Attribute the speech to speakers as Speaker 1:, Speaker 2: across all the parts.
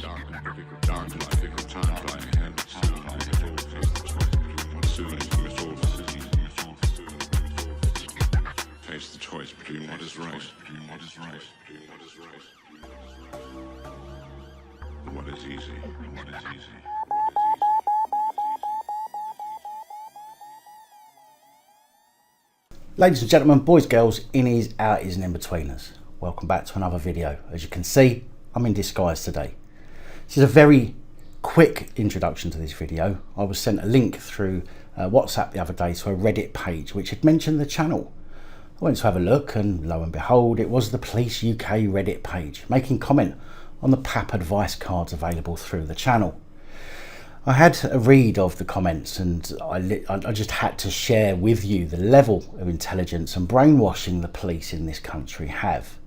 Speaker 1: Face the choice between what is right and what is easy.
Speaker 2: Ladies and gentlemen, boys, girls, innies, outies and in-betweeners, welcome back to another video. As you can see, I'm in disguise today. This is a very quick introduction to this video. I was sent a link through WhatsApp the other day to a Reddit page which had mentioned the channel. I went to have a look and lo and behold, it was the PoliceUK Reddit page making comment on the PAP Advice Cards available through the channel. I had a read of the comments and I just had to share with you the level of intelligence and brainwashing the police in this country have.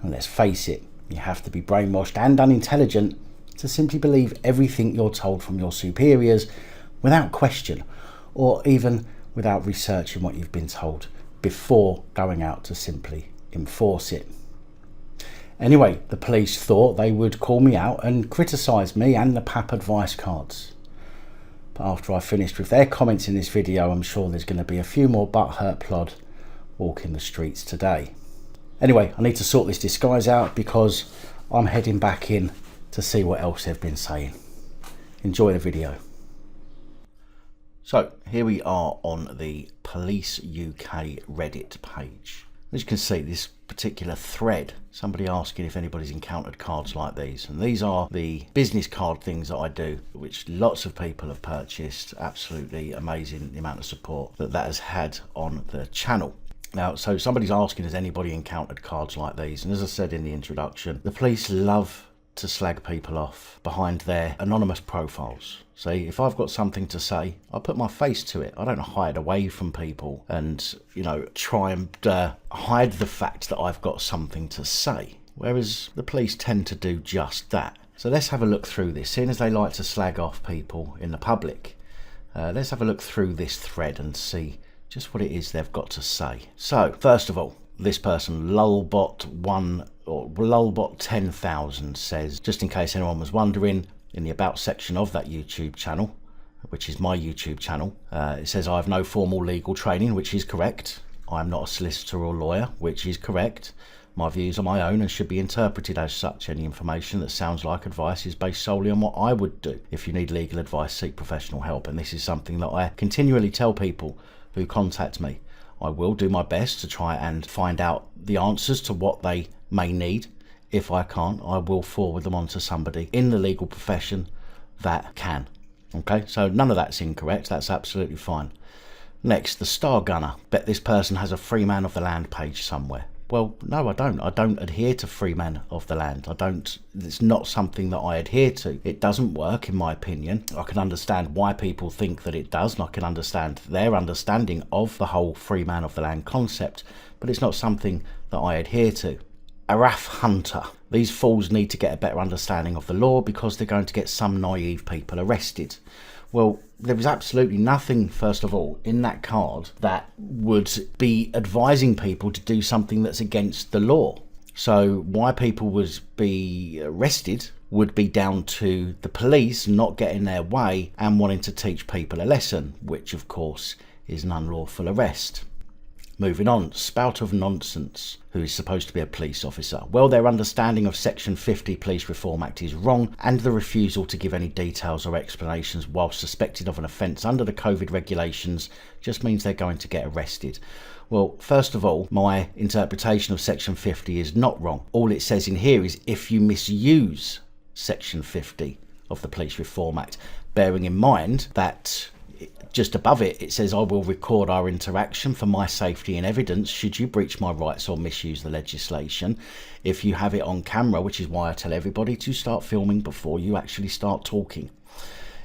Speaker 2: And let's face it, you have to be brainwashed and unintelligent to simply believe everything you're told from your superiors without question, or even without researching what you've been told before going out to simply enforce it. Anyway, the police thought they would call me out and criticise me and the PAP Advice Cards. But after I finished with their comments in this video, I'm sure there's going to be a few more butthurt plod walking the streets today. Anyway, I need to sort this disguise out because I'm heading back in to see what else they've been saying. Enjoy the video. So here we are on the PoliceUK Reddit page. As you can see, this particular thread, somebody asking if anybody's encountered cards like these. And these are the business card things that I do, which lots of people have purchased. Absolutely amazing the amount of support that has had on the channel. Now, so somebody's asking, has anybody encountered cards like these? And as I said in the introduction, the police love to slag people off behind their anonymous profiles. See, if I've got something to say, I put my face to it. I don't hide away from people and, you know, try and hide the fact that I've got something to say. Whereas the police tend to do just that. So let's have a look through this. Seeing as they like to slag off people in the public, let's have a look through this thread and see just what it is they've got to say. So, first of all, this person, Lulbot1 or Lulbot 10,000, says, just in case anyone was wondering, in the about section of that YouTube channel, which is my YouTube channel, it says I have no formal legal training, which is correct. I'm not a solicitor or lawyer, which is correct. My views are my own and should be interpreted as such. Any information that sounds like advice is based solely on what I would do. If you need legal advice, seek professional help. And this is something that I continually tell people who contact me. I will do my best to try and find out the answers to what they may need. If I can't, I will forward them on to somebody in the legal profession that can. Okay, so none of that's incorrect. That's absolutely fine. Next, the Star Gunner. Bet this person has a free man of the land page somewhere. Well, no, I don't. I don't adhere to free man of the land. It's not something that I adhere to. It doesn't work, in my opinion. I can understand why people think that it does, and I can understand their understanding of the whole free man of the land concept, but it's not something that I adhere to. Araf Hunter. These fools need to get a better understanding of the law because they're going to get some naive people arrested. Well, there was absolutely nothing, first of all, in that card that would be advising people to do something that's against the law. So why people would be arrested would be down to the police not getting their way and wanting to teach people a lesson, which of course is an unlawful arrest. Moving on, Spout of Nonsense, who is supposed to be a police officer. Well, their understanding of Section 50 Police Reform Act is wrong, and the refusal to give any details or explanations while suspected of an offence under the COVID regulations just means they're going to get arrested. Well, first of all, my interpretation of Section 50 is not wrong. All it says in here is if you misuse Section 50 of the Police Reform Act, bearing in mind that just above it, it says, I will record our interaction for my safety and evidence should you breach my rights or misuse the legislation. If you have it on camera, which is why I tell everybody to start filming before you actually start talking.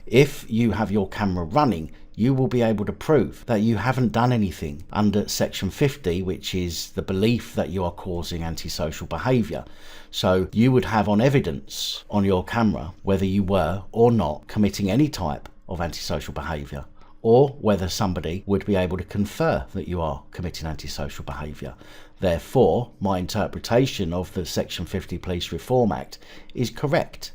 Speaker 2: If you have your camera running, you will be able to prove that you haven't done anything under Section 50, which is the belief that you are causing antisocial behaviour. So you would have on evidence on your camera whether you were or not committing any type of antisocial behaviour, or whether somebody would be able to confer that you are committing antisocial behaviour. Therefore, my interpretation of the Section 50 Police Reform Act is correct.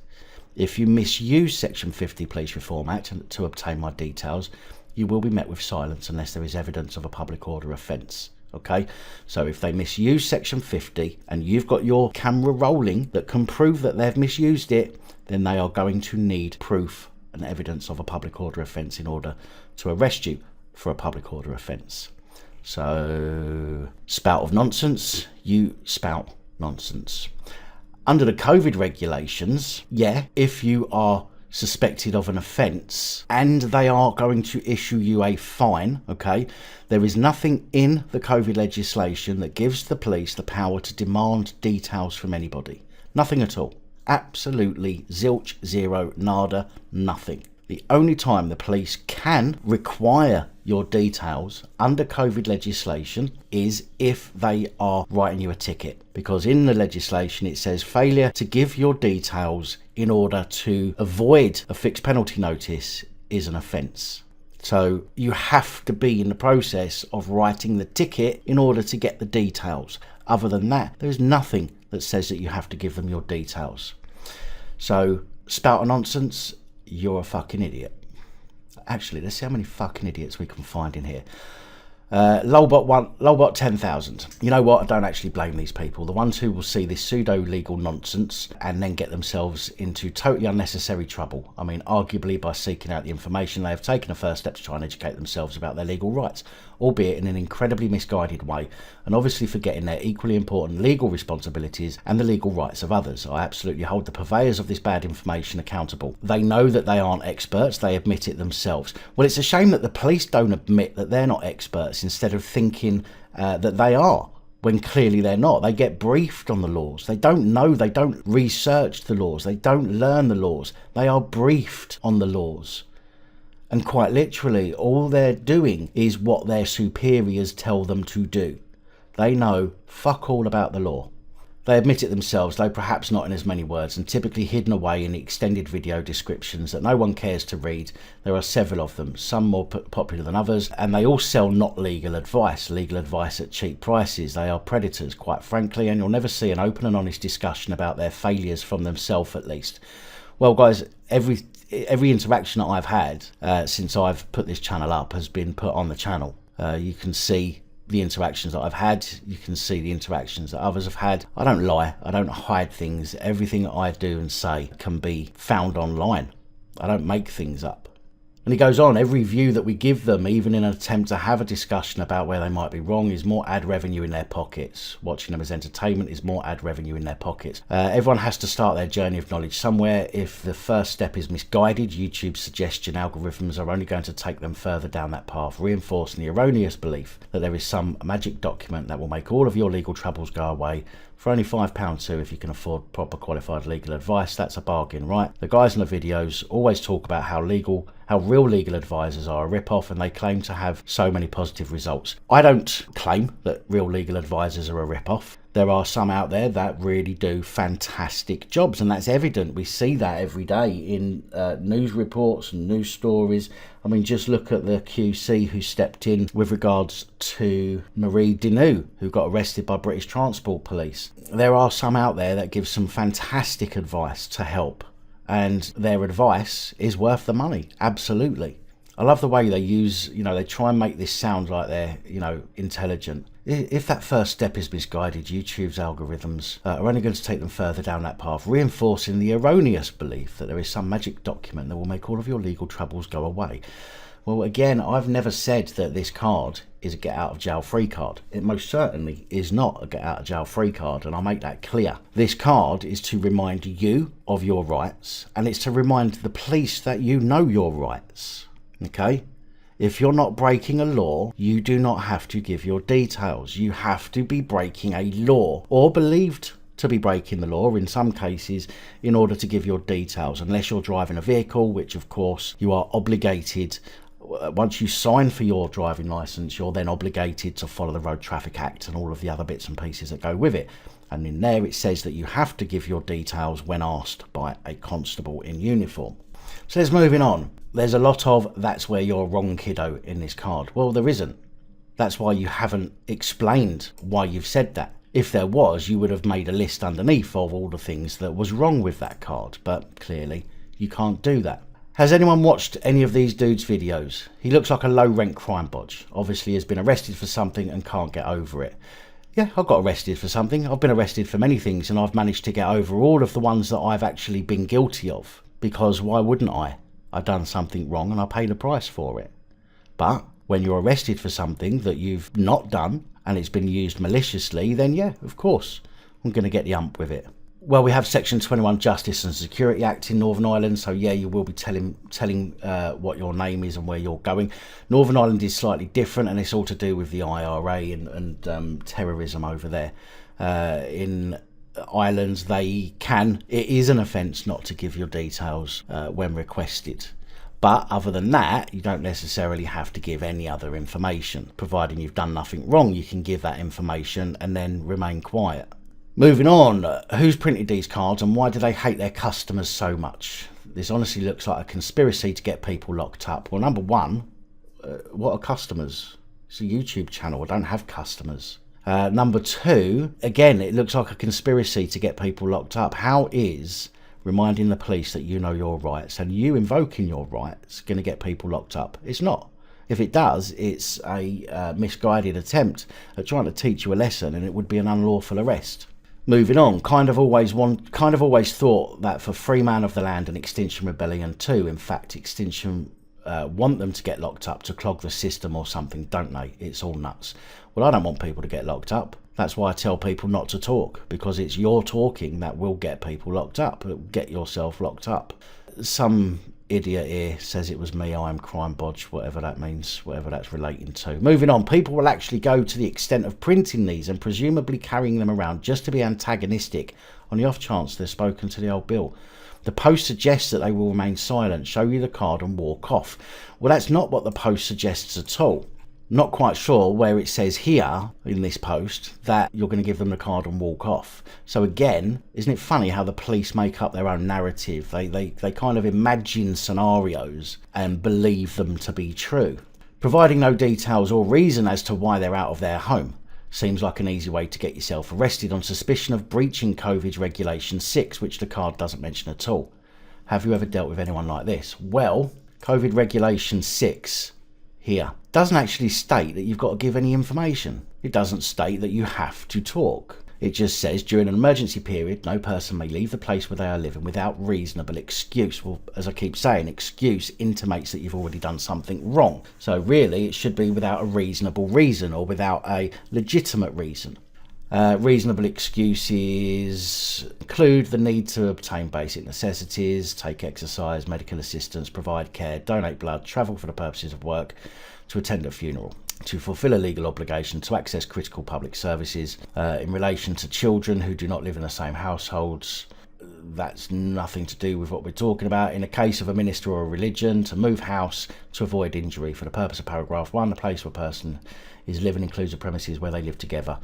Speaker 2: If you misuse Section 50 Police Reform Act to obtain my details, you will be met with silence unless there is evidence of a public order offence. Okay, so if they misuse Section 50 and you've got your camera rolling that can prove that they've misused it, then they are going to need proof and evidence of a public order offence in order to arrest you for a public order offence. So, spout of nonsense, you spout nonsense. Under the COVID regulations, yeah, if you are suspected of an offence and they are going to issue you a fine, okay, there is nothing in the COVID legislation that gives the police the power to demand details from anybody. Nothing at all. Absolutely zilch, zero, nada, nothing. The only time the police can require your details under COVID legislation is if they are writing you a ticket. Because in the legislation it says failure to give your details in order to avoid a fixed penalty notice is an offence. So you have to be in the process of writing the ticket in order to get the details. Other than that, there is nothing that says that you have to give them your details. So, spout of nonsense, you're a fucking idiot. Actually, let's see how many fucking idiots we can find in here. Lolbot 10,000. You know what? I don't actually blame these people. The ones who will see this pseudo-legal nonsense and then get themselves into totally unnecessary trouble. I mean, arguably by seeking out the information, they have taken a first step to try and educate themselves about their legal rights, albeit in an incredibly misguided way, and obviously forgetting their equally important legal responsibilities and the legal rights of others. I absolutely hold the purveyors of this bad information accountable. They know that they aren't experts, they admit it themselves. Well, it's a shame that the police don't admit that they're not experts instead of thinking that they are, when clearly they're not. They get briefed on the laws. They don't know, they don't research the laws, they don't learn the laws. They are briefed on the laws. And quite literally, all they're doing is what their superiors tell them to do. They know fuck all about the law. They admit it themselves, though perhaps not in as many words, and typically hidden away in extended video descriptions that no one cares to read. There are several of them, some more popular than others, and they all sell not legal advice at cheap prices. They are predators, quite frankly, and you'll never see an open and honest discussion about their failures from themselves, at least. Well, guys, every interaction that I've had since I've put this channel up has been put on the channel. You can see the interactions that I've had, you can see the interactions that others have had. I don't lie, I don't hide things. Everything that I do and say can be found online. I don't make things up. And he goes on, every view that we give them, even in an attempt to have a discussion about where they might be wrong, is more ad revenue in their pockets. Watching them as entertainment is more ad revenue in their pockets. Everyone has to start their journey of knowledge somewhere. If the first step is misguided, YouTube's suggestion algorithms are only going to take them further down that path, reinforcing the erroneous belief that there is some magic document that will make all of your legal troubles go away. For only £5 too, if you can afford proper qualified legal advice, that's a bargain, right? The guys in the videos always talk about how real legal advisors are a rip-off, and they claim to have so many positive results. I don't claim that real legal advisors are a rip-off. There are some out there that really do fantastic jobs, and that's evident. We see that every day in news reports and news stories. I mean, just look at the QC who stepped in with regards to Marie Denou, who got arrested by British Transport Police. There are some out there that give some fantastic advice to help, and their advice is worth the money, absolutely. I love the way they use, they try and make this sound like they're, intelligent. If that first step is misguided, YouTube's algorithms are only going to take them further down that path, reinforcing the erroneous belief that there is some magic document that will make all of your legal troubles go away. Well, again, I've never said that this card is a get out of jail free card. It most certainly is not a get out of jail free card, and I'll make that clear. This card is to remind you of your rights, and it's to remind the police that you know your rights. Okay? If you're not breaking a law, you do not have to give your details. You have to be breaking a law, or believed to be breaking the law in some cases, in order to give your details, unless you're driving a vehicle, which of course you are obligated. Once you sign for your driving licence, you're then obligated to follow the Road Traffic Act and all of the other bits and pieces that go with it. And in there it says that you have to give your details when asked by a constable in uniform. So let's moving on. There's a lot of "that's where you're wrong, kiddo" in this card. Well, there isn't. That's why you haven't explained why you've said that. If there was, you would have made a list underneath of all the things that was wrong with that card, but clearly You can't do that. Has anyone watched any of these dudes' videos? He looks like a low-rent crime bodge. Obviously has been arrested for something and can't get over it. Yeah, I got arrested for something. I've been arrested for many things, and I've managed to get over all of the ones that I've actually been guilty of. Because why wouldn't I? I've done something wrong and I paid a price for it. But when you're arrested for something that you've not done and it's been used maliciously, then yeah, of course, I'm going to get the ump with it. Well, we have Section 21 Justice and Security Act in Northern Ireland, so yeah, you will be telling what your name is and where you're going. Northern Ireland is slightly different, and it's all to do with the IRA and terrorism over there. In Ireland, it is an offence not to give your details when requested. But other than that, you don't necessarily have to give any other information. Providing you've done nothing wrong, you can give that information and then remain quiet. Moving on, who's printed these cards and why do they hate their customers so much? This honestly looks like a conspiracy to get people locked up. Well, number one, what are customers? It's a YouTube channel, I don't have customers. Number two, again, it looks like a conspiracy to get people locked up. How is reminding the police that you know your rights and you invoking your rights going to get people locked up? It's not. If it does, it's a misguided attempt at trying to teach you a lesson, and it would be an unlawful arrest. Moving on, kind of always thought that for Free Man of the Land and Extinction Rebellion 2, in fact, Extinction want them to get locked up to clog the system or something, don't they? It's all nuts. Well, I don't want people to get locked up. That's why I tell people not to talk, because it's your talking that will get people locked up. Get yourself locked up. Some idiot here says it was me, I'm crime bodge, whatever that means, whatever that's relating to. Moving on, people will actually go to the extent of printing these and presumably carrying them around just to be antagonistic on the off chance they're spoken to the old Bill. The post suggests that they will remain silent, show you the card and walk off. Well, that's not what the post suggests at all. Not quite sure where it says here in this post that you're going to give them the card and walk off. So again, isn't it funny how the police make up their own narrative? They kind of imagine scenarios and believe them to be true. Providing no details or reason as to why they're out of their home seems like an easy way to get yourself arrested on suspicion of breaching COVID Regulation 6, which the card doesn't mention at all. Have you ever dealt with anyone like this? Well, COVID Regulation 6 here doesn't actually state that you've got to give any information. It doesn't state that you have to talk. It just says during an emergency period, no person may leave the place where they are living without reasonable excuse. Well, as I keep saying, excuse intimates that you've already done something wrong. So really, it should be without a reasonable reason or without a legitimate reason. Reasonable excuses include the need to obtain basic necessities, take exercise, medical assistance, provide care, donate blood, travel for the purposes of work, to attend a funeral, to fulfil a legal obligation, to access critical public services, in relation to children who do not live in the same households. That's nothing to do with what we're talking about. In a case of a minister or a religion, to move house to avoid injury. For the purpose of paragraph 1, the place where a person is living includes the premises where they live together.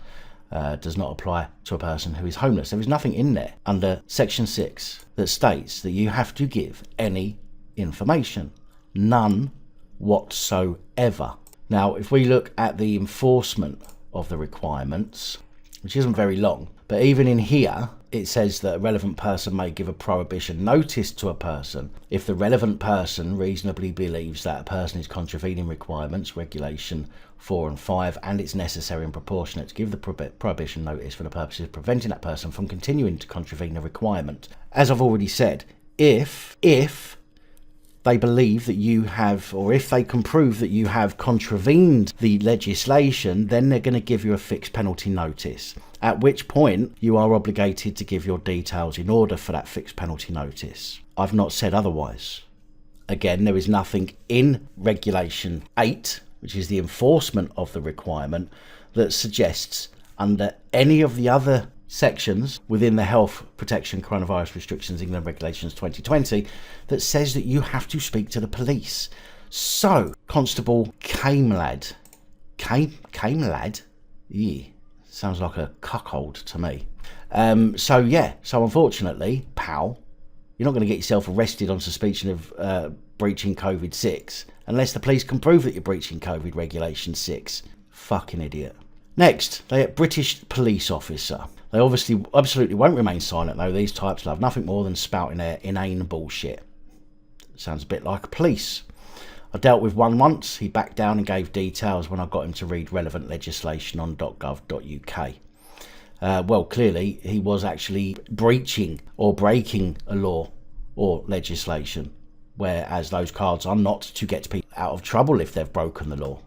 Speaker 2: Does not apply to a person who is homeless. There is nothing in there under section 6 that states that you have to give any information. None whatsoever. Now, if we look at the enforcement of the requirements, which isn't very long, but even in here, it says that a relevant person may give a prohibition notice to a person if the relevant person reasonably believes that a person is contravening requirements, regulation 4 and 5, and it's necessary and proportionate to give the prohibition notice for the purposes of preventing that person from continuing to contravene the requirement. As I've already said, if they believe that you have, or if they can prove that you have contravened the legislation, then they're going to give you a fixed penalty notice, at which point you are obligated to give your details in order for that fixed penalty notice. I've not said otherwise. Again, there is nothing in Regulation 8, which is the enforcement of the requirement, that suggests under any of the other sections within the Health Protection Coronavirus Restrictions England Regulations 2020 that says that you have to speak to the police. So, Constable Camelad. Camelad? Yeah, sounds like a cuckold to me. So unfortunately, pal, you're not going to get yourself arrested on suspicion of breaching COVID 6 unless the police can prove that you're breaching COVID Regulation 6. Fucking idiot. Next, they British police officer. They obviously absolutely won't remain silent though. These types love nothing more than spouting their inane bullshit. Sounds a bit like police. I dealt with one once. He backed down and gave details when I got him to read relevant legislation on .gov.uk. Well, clearly he was actually breaching or breaking a law or legislation, whereas those cards are not to get people out of trouble if they've broken the law.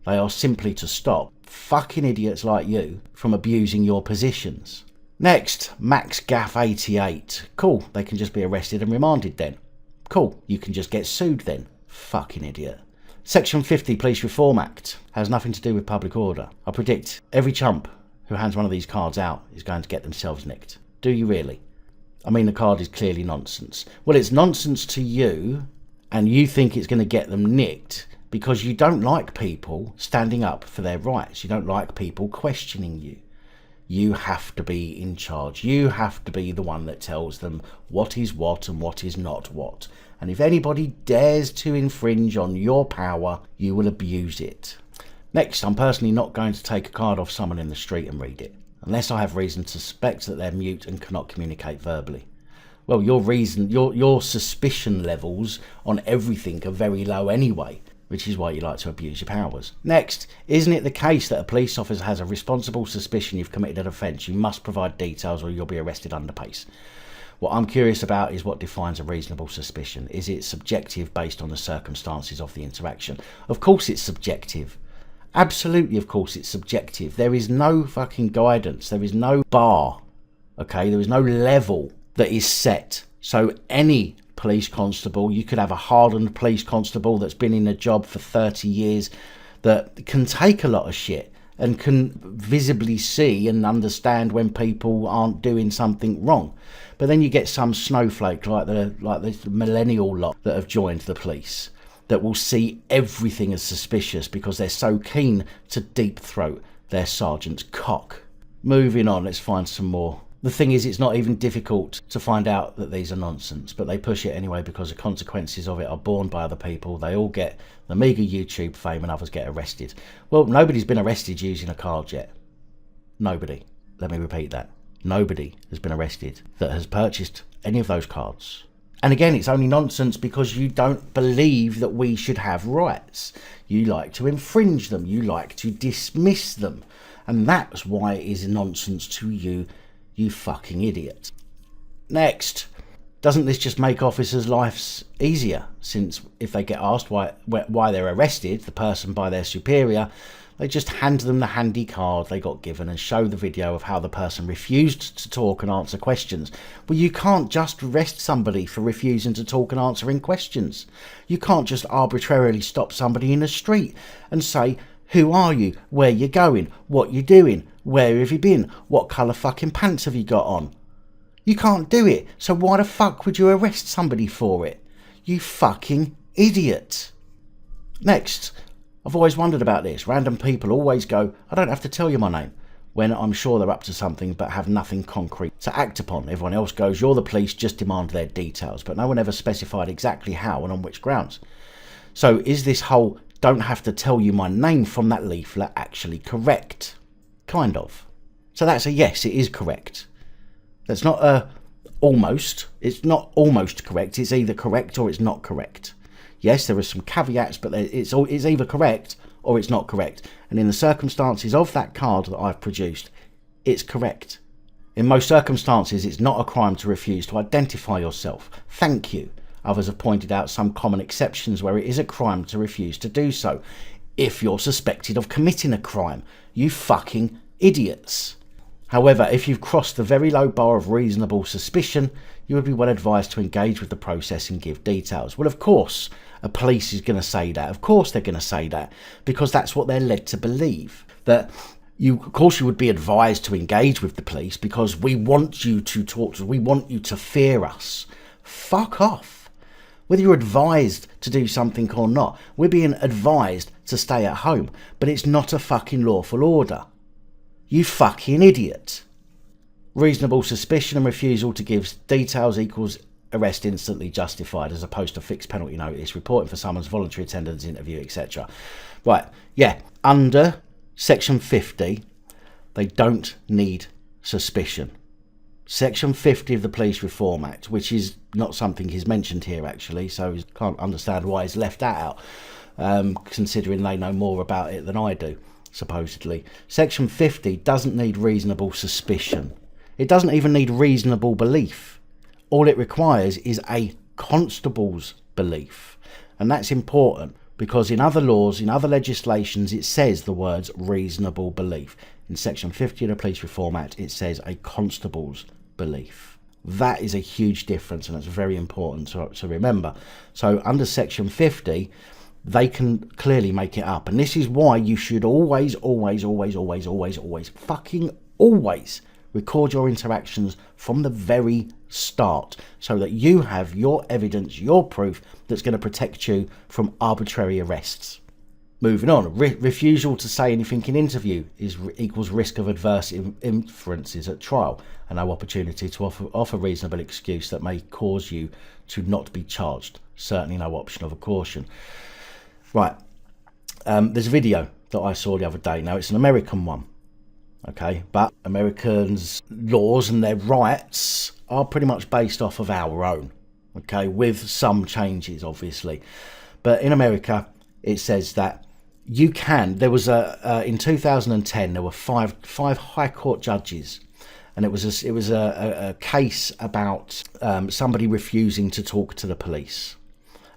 Speaker 2: They are simply to stop fucking idiots like you from abusing your positions. Next, MaxGaff88. Cool, they can just be arrested and remanded then. Cool, you can just get sued then. Fucking idiot. Section 50 Police Reform Act has nothing to do with public order. I predict every chump who hands one of these cards out is going to get themselves nicked. Do you really? I mean, the card is clearly nonsense. Well, it's nonsense to you, and you think it's going to get them nicked because you don't like people standing up for their rights. You don't like people questioning you. You have to be in charge. You have to be the one that tells them what is what and what is not what. And if anybody dares to infringe on your power, you will abuse it. Next, I'm personally not going to take a card off someone in the street and read it, unless I have reason to suspect that they're mute and cannot communicate verbally. Well, your suspicion levels on everything are very low anyway, which is why you like to abuse your powers. Next, isn't it the case that a police officer has a responsible suspicion you've committed an offence? You must provide details or you'll be arrested under pace. What I'm curious about is what defines a reasonable suspicion. Is it subjective based on the circumstances of the interaction? Of course it's subjective. Absolutely, of course it's subjective. There is no fucking guidance. There is no bar. Okay, there is no level that is set. So any police constable, you could have a hardened police constable that's been in a job for 30 years that can take a lot of shit and can visibly see and understand when people aren't doing something wrong. But then you get some snowflake like the millennial lot that have joined the police that will see everything as suspicious because they're so keen to deep throat their sergeant's cock. Moving on, let's find some more. The thing is, it's not even difficult to find out that these are nonsense, but they push it anyway because the consequences of it are borne by other people. They all get the meagre YouTube fame and others get arrested. Well, nobody's been arrested using a card yet. Nobody. Let me repeat that. Nobody has been arrested that has purchased any of those cards. And again, it's only nonsense because you don't believe that we should have rights. You like to infringe them. You like to dismiss them. And that's why it is nonsense to you, you fucking idiot. Next, doesn't this just make officers' lives easier? Since if they get asked why they're arrested, the person by their superior, they just hand them the handy card they got given and show the video of how the person refused to talk and answer questions. Well, you can't just arrest somebody for refusing to talk and answering questions. You can't just arbitrarily stop somebody in the street and say, who are you? Where you going? What you doing? Where have you been? What colour fucking pants have you got on? You can't do it, so why the fuck would you arrest somebody for it? You fucking idiot. Next, I've always wondered about this. Random people always go, I don't have to tell you my name, when I'm sure they're up to something but have nothing concrete to act upon. Everyone else goes, you're the police, just demand their details, but no one ever specified exactly how and on which grounds. So is this whole don't have to tell you my name from that leaflet actually correct? Kind of. So that's a yes, it is correct. That's not a almost. It's not almost correct. It's either correct or it's not correct. Yes, there are some caveats, but it's either correct or it's not correct. And in the circumstances of that card that I've produced, it's correct. In most circumstances, it's not a crime to refuse to identify yourself. Thank you. Others have pointed out some common exceptions where it is a crime to refuse to do so. If you're suspected of committing a crime, you fucking idiots. However, if you've crossed the very low bar of reasonable suspicion, you would be well advised to engage with the process and give details. Well, of course, a police is going to say that. Of course they're going to say that, because that's what they're led to believe. That of course you would be advised to engage with the police because we want you to talk to us. We want you to fear us. Fuck off. Whether you're advised to do something or not, we're being advised to stay at home, but it's not a fucking lawful order. You fucking idiot. Reasonable suspicion and refusal to give details equals arrest instantly justified, as opposed to fixed penalty notice, reporting for someone's voluntary attendance interview, etc. Right, yeah, under Section 50, they don't need suspicion. Section 50 of the Police Reform Act, which is not something he's mentioned here actually, so I can't understand why he's left that out, considering they know more about it than I do, supposedly. Section 50 doesn't need reasonable suspicion. It doesn't even need reasonable belief. All it requires is a constable's belief. And that's important because in other laws, in other legislations, it says the words reasonable belief. In Section 50 of the Police Reform Act, it says a constable's belief. That is a huge difference, and it's very important to remember. So under Section 50, they can clearly make it up. And this is why you should always fucking always record your interactions from the very start, so that you have your evidence, your proof that's going to protect you from arbitrary arrests. Moving on, refusal to say anything in interview equals risk of adverse inferences at trial, and no opportunity to offer reasonable excuse that may cause you to not be charged. Certainly no option of a caution. Right, there's a video that I saw the other day. Now, it's an American one, okay, but Americans' laws and their rights are pretty much based off of our own, okay, with some changes, obviously. But in America, it says that you can, there was in 2010, there were five high court judges, and it was a case about somebody refusing to talk to the police,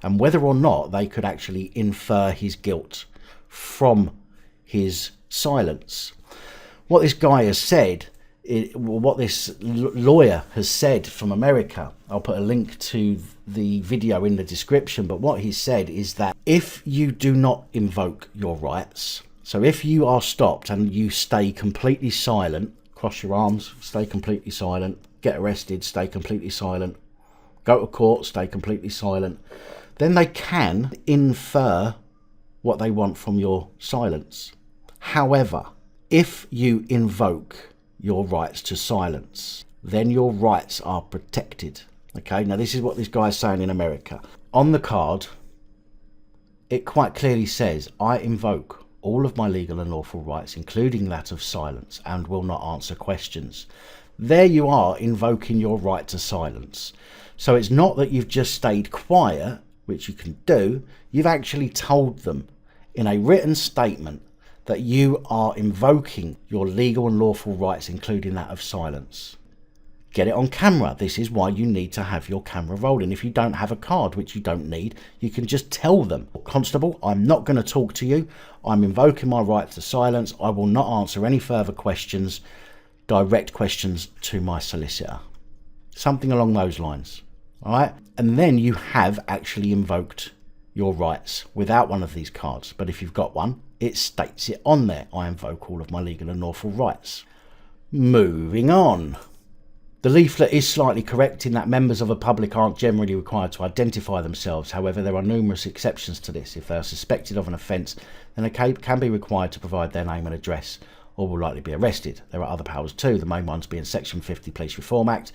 Speaker 2: and whether or not they could actually infer his guilt from his silence. What this guy has said, what this lawyer has said from America, I'll put a link to the video in the description, but what he said is that if you do not invoke your rights, so if you are stopped and you stay completely silent, cross your arms, stay completely silent, get arrested, stay completely silent, go to court, stay completely silent, then they can infer what they want from your silence. However, if you invoke your rights to silence, then your rights are protected. Okay, now this is what this guy is saying in America. On the card, it quite clearly says, I invoke all of my legal and lawful rights, including that of silence, and will not answer questions. There you are, invoking your right to silence. So it's not that you've just stayed quiet, which you can do, you've actually told them in a written statement that you are invoking your legal and lawful rights, including that of silence. Get it on camera. This is why you need to have your camera rolling. If you don't have a card, which you don't need, you can just tell them, Constable, I'm not going to talk to you. I'm invoking my right to silence. I will not answer any further questions. Direct questions to my solicitor. Something along those lines. All right? And then you have actually invoked your rights without one of these cards. But if you've got one, it states it on there. I invoke all of my legal and lawful rights. Moving on. The leaflet is slightly correct in that members of the public aren't generally required to identify themselves. However, there are numerous exceptions to this. If they are suspected of an offence, then they can be required to provide their name and address, or will likely be arrested. There are other powers too, the main ones being Section 50 Police Reform Act,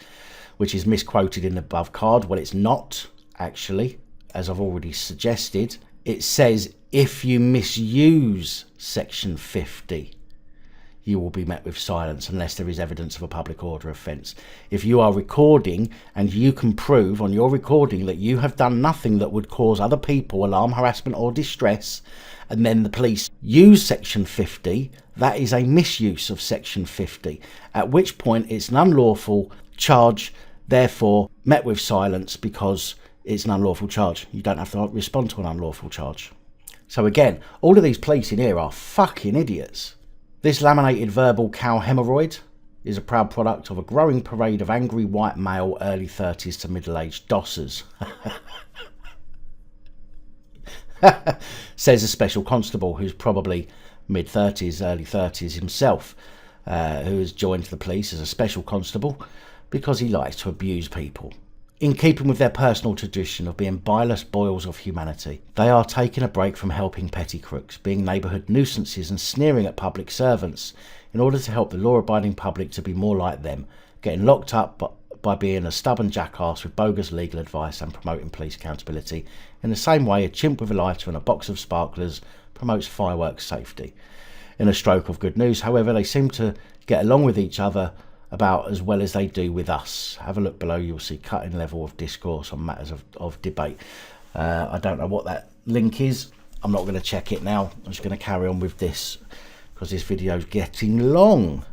Speaker 2: which is misquoted in the above card. Well, it's not, actually, as I've already suggested. It says if you misuse Section 50, you will be met with silence unless there is evidence of a public order offence. If you are recording and you can prove on your recording that you have done nothing that would cause other people alarm, harassment or distress, and then the police use Section 50, that is a misuse of Section 50, at which point it's an unlawful charge, therefore met with silence because it's an unlawful charge. You don't have to respond to an unlawful charge. So again, all of these police in here are fucking idiots. This laminated verbal cow hemorrhoid is a proud product of a growing parade of angry white male early 30s to middle-aged dossers. Says a special constable who's probably mid-30s, early 30s himself, who has joined the police as a special constable because he likes to abuse people. In keeping with their personal tradition of being bileless boils of humanity, they are taking a break from helping petty crooks, being neighbourhood nuisances and sneering at public servants in order to help the law-abiding public to be more like them, getting locked up by being a stubborn jackass with bogus legal advice and promoting police accountability, in the same way a chimp with a lighter and a box of sparklers promotes fireworks safety. In a stroke of good news, however, they seem to get along with each other about as well as they do with us. Have a look below, you'll see cutting level of discourse on matters of debate. I don't know what that link is. I'm not going to check it now. I'm just going to carry on with this because this video's getting long.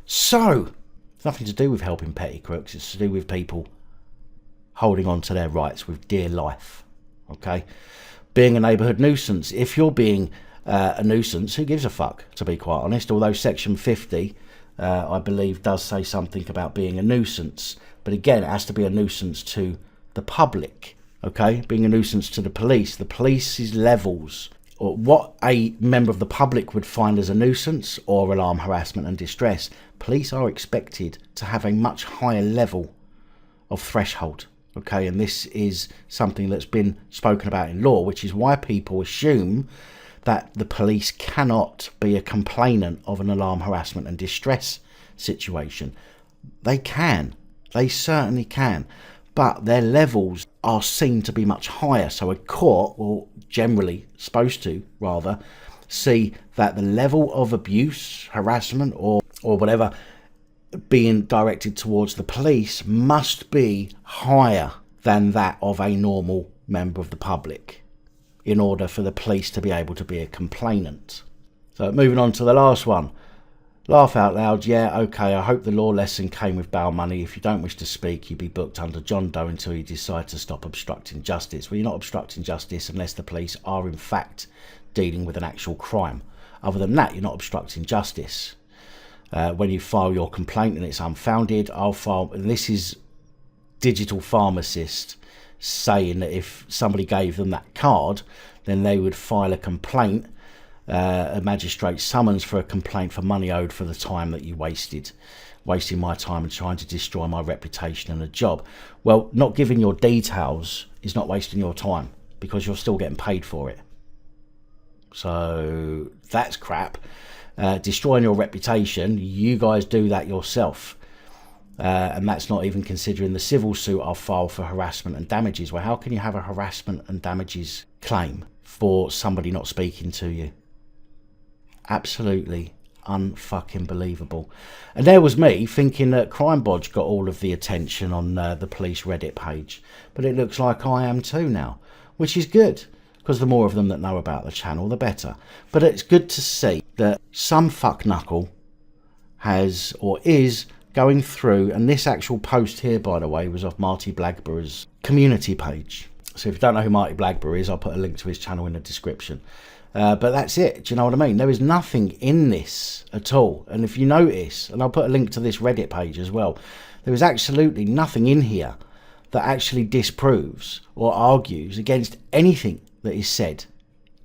Speaker 2: So, it's nothing to do with helping petty crooks. It's to do with people holding on to their rights with dear life. Okay? Being a neighbourhood nuisance. If you're being a nuisance, who gives a fuck, to be quite honest? Although Section 50, I believe, does say something about being a nuisance. But again, it has to be a nuisance to the public. Okay? Being a nuisance to the police's levels, or what a member of the public would find as a nuisance or alarm, harassment and distress, police are expected to have a much higher level of threshold. Okay, and this is something that's been spoken about in law, which is why people assume that the police cannot be a complainant of an alarm, harassment and distress situation. They can. They certainly can. But their levels are seen to be much higher. So a court will generally, supposed to rather, see that the level of abuse, harassment or whatever being directed towards the police must be higher than that of a normal member of the public in order for the police to be able to be a complainant. So moving on to the last one. Laugh out loud. Yeah, okay, I hope the law lesson came with bail money. If you don't wish to speak, you'll be booked under John Doe until you decide to stop obstructing justice. Well, you're not obstructing justice unless the police are in fact dealing with an actual crime. Other than that, you're not obstructing justice. When you file your complaint and it's unfounded, I'll file, and this is digital pharmacist saying that if somebody gave them that card, then they would file a complaint, a magistrate summons for a complaint for money owed for the time that you wasting my time and trying to destroy my reputation and a job. Well, not giving your details is not wasting your time because you're still getting paid for it. So that's crap. Destroying your reputation, you guys do that yourself. And that's not even considering the civil suit I'll file for harassment and damages. Well, how can you have a harassment and damages claim for somebody not speaking to you? Absolutely unfucking believable. And there was me thinking that Crime Bodge got all of the attention on the police Reddit page, but it looks like I am too now, which is good, because the more of them that know about the channel, the better. But it's good to see that some fuckknuckle has or is going through, and this actual post here, by the way, was off Marty Blagborough's community page. So if you don't know who Marty Blagborough is, I'll put a link to his channel in the description. But that's it. Do you know what I mean? There is nothing in this at all. And if you notice, and I'll put a link to this Reddit page as well, there is absolutely nothing in here that actually disproves or argues against anything that is said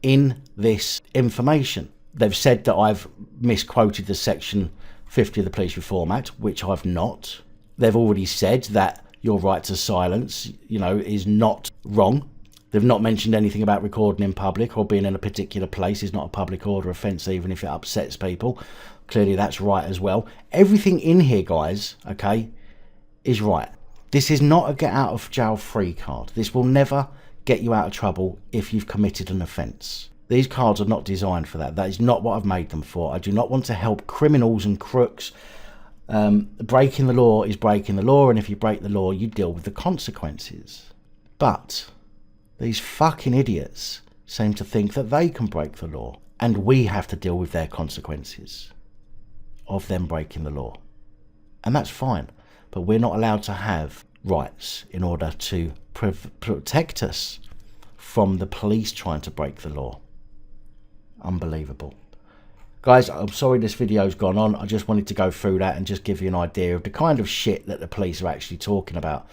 Speaker 2: in this information. They've said that I've misquoted the section 50 of the Police Reform Act, which I've not. They've already said that your right to silence, you know, is not wrong. They've not mentioned anything about recording in public or being in a particular place is not a public order offence, even if it upsets people. Clearly that's right as well. Everything in here, guys, okay, is right. This is not a get out of jail free card. This will never get you out of trouble if you've committed an offence. These cards are not designed for that. That is not what I've made them for. I do not want to help criminals and crooks. Breaking the law is breaking the law, and if you break the law, you deal with the consequences. But these fucking idiots seem to think that they can break the law, and we have to deal with their consequences of them breaking the law. And that's fine, but we're not allowed to have rights in order to protect us from the police trying to break the law. Unbelievable. Guys, I'm sorry this video's gone on. I just wanted to go through that and just give you an idea of the kind of shit that the police are actually talking about.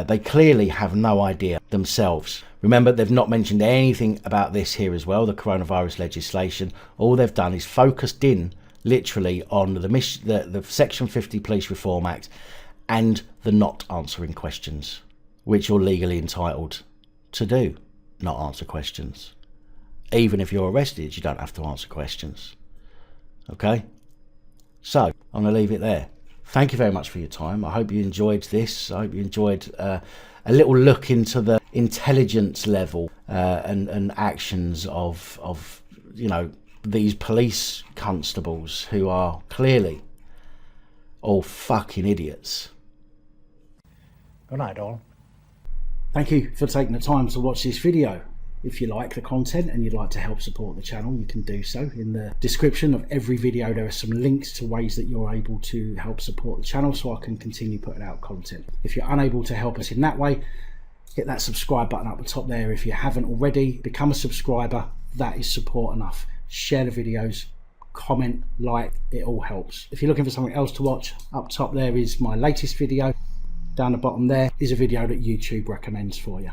Speaker 2: They clearly have no idea themselves. Remember, they've not mentioned anything about this here as well, the coronavirus legislation. All they've done is focused in literally on the Section 50 Police Reform Act and the not answering questions, which you're legally entitled to do, not answer questions. Even if you're arrested, you don't have to answer questions. Okay? So, I'm going to leave it there. Thank you very much for your time. I hope you enjoyed this. I hope you enjoyed a little look into the intelligence level and actions of you know, these police constables who are clearly All fucking idiots.
Speaker 3: Good night, all.
Speaker 2: Thank you for taking the time to watch this video. If you like the content and you'd like to help support the channel, you can do so. In the description of every video there are some links to ways that you're able to help support the channel so I can continue putting out content. If you're unable to help us in that way, hit that subscribe button up the top there. If you haven't already, become a subscriber. That is support enough. Share the videos, comment, like, it all helps. If you're looking for something else to watch, up top there is my latest video. Down the bottom there is a video that YouTube recommends for you.